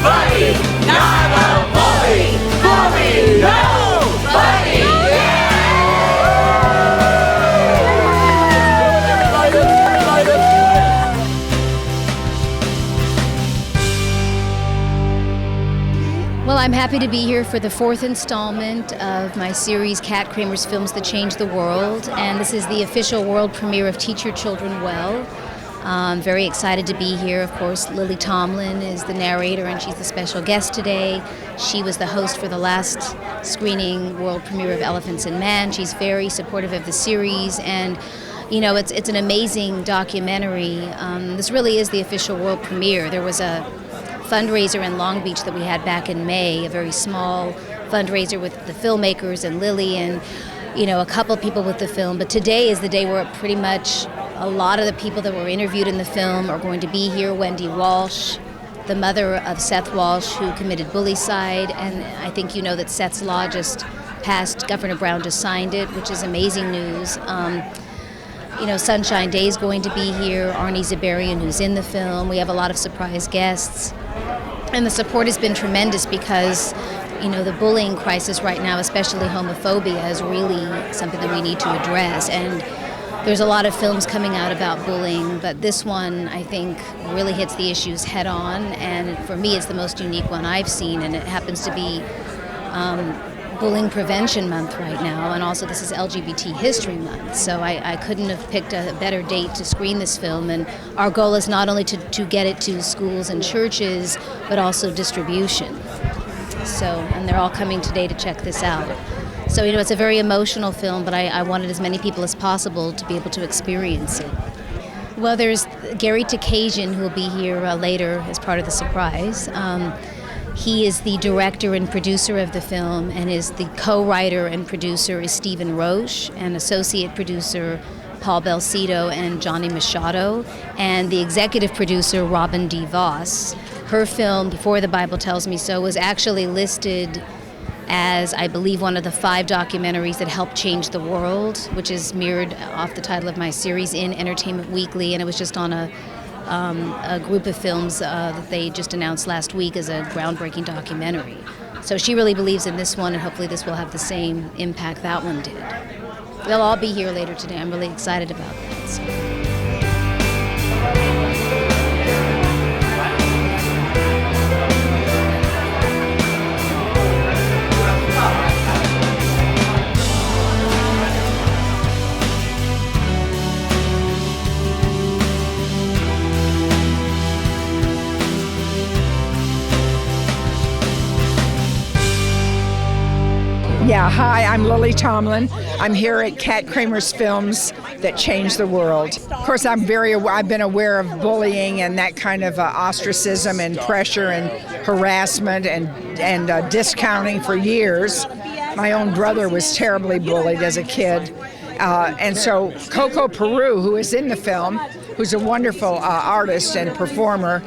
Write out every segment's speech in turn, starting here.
Buddy, not a bully. Bully, no. Buddy, Well, I'm happy to be here for the fourth installment of my series, Kat Kramer's Films That Change the World, and this is the official world premiere of Teach Your Children Well. I'm very excited to be here. Of course, Lily Tomlin is the narrator, and she's the special guest today. She was the host for the last screening world premiere of Elephants and Man. She's very supportive of the series, and you know, it's an amazing documentary. This really is the official world premiere. There was a fundraiser in Long Beach that we had back in May, a very small fundraiser with the filmmakers and Lily and, you know, a couple people with the film. But today is the day where pretty much a lot of the people that were interviewed in the film are going to be here. Wendy Walsh, the mother of Seth Walsh, who committed bullycide, and I think you know that Seth's law just passed. Governor Brown just signed it, which is amazing news. You know, Sunshine Day is going to be here. Arnie Zabarian, who's in the film. We have a lot of surprise guests. And the support has been tremendous because, you know, the bullying crisis right now, especially homophobia, is really something that we need to address. And there's a lot of films coming out about bullying, but this one, I think, really hits the issues head on. And for me, it's the most unique one I've seen, and it happens to be Bullying Prevention Month right now, and also this is LGBT History Month, so I couldn't have picked a better date to screen this film, and our goal is not only to get it to schools and churches, but also distribution. So, and they're all coming today to check this out. So, you know, it's a very emotional film, but I wanted as many people as possible to be able to experience it. Well, there's Gary Takasian, who will be here later as part of the surprise. He is the director and producer of the film, and is the co-writer and producer is Stephen Roche, and associate producer Paul Belcito and Johnny Machado, and the executive producer Robin D. Voss. Her film, Before the Bible Tells Me So, was actually listed as, I believe, one of the 5 documentaries that helped change the world, which is mirrored off the title of my series in Entertainment Weekly, and it was just on a group of films that they just announced last week as a groundbreaking documentary. So she really believes in this one, and hopefully this will have the same impact that one did. They'll all be here later today. I'm really excited about that. So. Yeah, hi, I'm Lily Tomlin. I'm here at Kat Kramer's Films That Change the World. Of course, I've been aware of bullying and that kind of ostracism and pressure and harassment and discounting for years. My own brother was terribly bullied as a kid. And so Coco Peru, who is in the film, who's a wonderful artist and performer,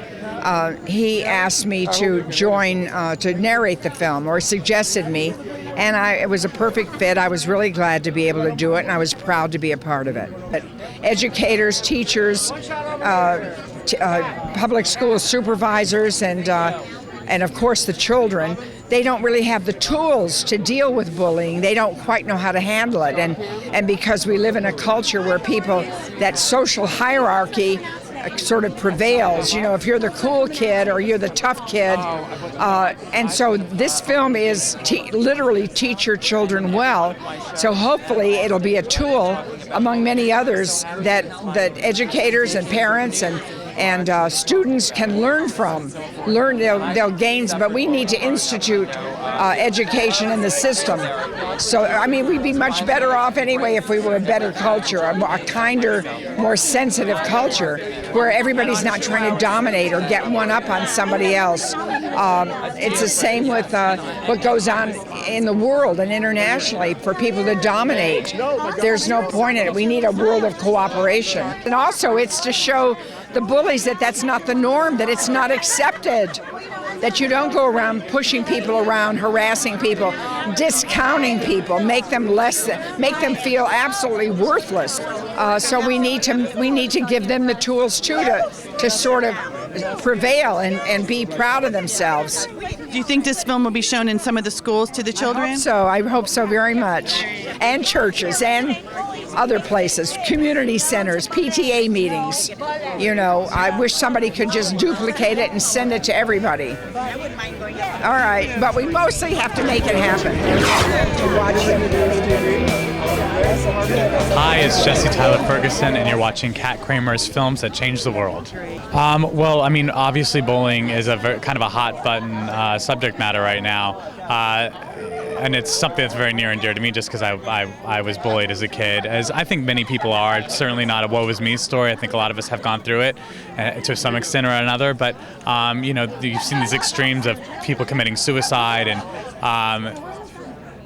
he asked me to join, to narrate the film, or suggested me. And it was a perfect fit. I was really glad to be able to do it, and I was proud to be a part of it. But educators, teachers, public school supervisors, and of course the children, they don't really have the tools to deal with bullying. They don't quite know how to handle it. And because we live in a culture where that social hierarchy sort of prevails, you know, if you're the cool kid or you're the tough kid. And so this film is literally Teach Your Children Well. So hopefully it'll be a tool among many others that educators and parents and students can learn from. They'll gain, but we need to institute education in the system. So, I mean, we'd be much better off anyway if we were a better culture, a kinder, more sensitive culture, where everybody's not trying to dominate or get one up on somebody else. It's the same with what goes on in the world and internationally for people to dominate. There's no point in it. We need a world of cooperation. And also, it's to show the bullies that that's not the norm, that it's not accepted, that you don't go around pushing people around, harassing people, discounting people, make them feel absolutely worthless. So we need to give them the tools too to sort of prevail and be proud of themselves. Do you think this film will be shown in some of the schools to the children? I hope so very much. And churches and other places, community centers, PTA meetings. You know, I wish somebody could just duplicate it and send it to everybody. All right, but we mostly have to make it happen. Hi, it's Jesse Tyler Ferguson, and you're watching Kat Kramer's Films That Change the World. Well, I mean, obviously bowling is kind of a hot button subject matter right now. And it's something that's very near and dear to me just because I was bullied as a kid, as I think many people are. It's certainly not a woe is me story. I think a lot of us have gone through it to some extent or another. But, you know, you've seen these extremes of people committing suicide, and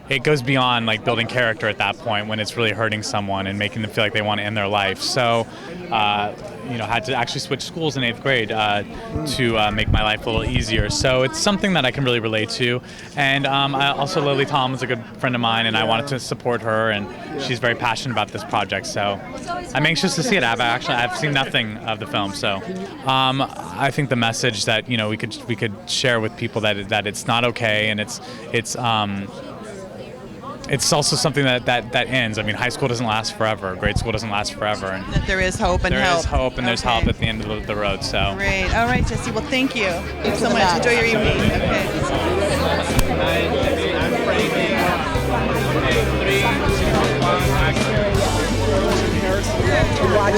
it goes beyond like building character at that point when it's really hurting someone and making them feel like they want to end their life. So, you know, had to actually switch schools in 8th grade to make my life a little easier. So it's something that I can really relate to. And also Tomlin's a good friend of mine, and I wanted to support her, and she's very passionate about this project. So I'm anxious to see it. I've seen nothing of the film. So I think the message that, you know, we could share with people that it's not okay, and it's also something that ends. I mean, high school doesn't last forever. Grade school doesn't last forever. And that there is hope and help. There is hope, and there's help at the end of the road. So great. All right, Jesse. Well, thank you. Thanks so much. Enjoy your evening. Okay. To watch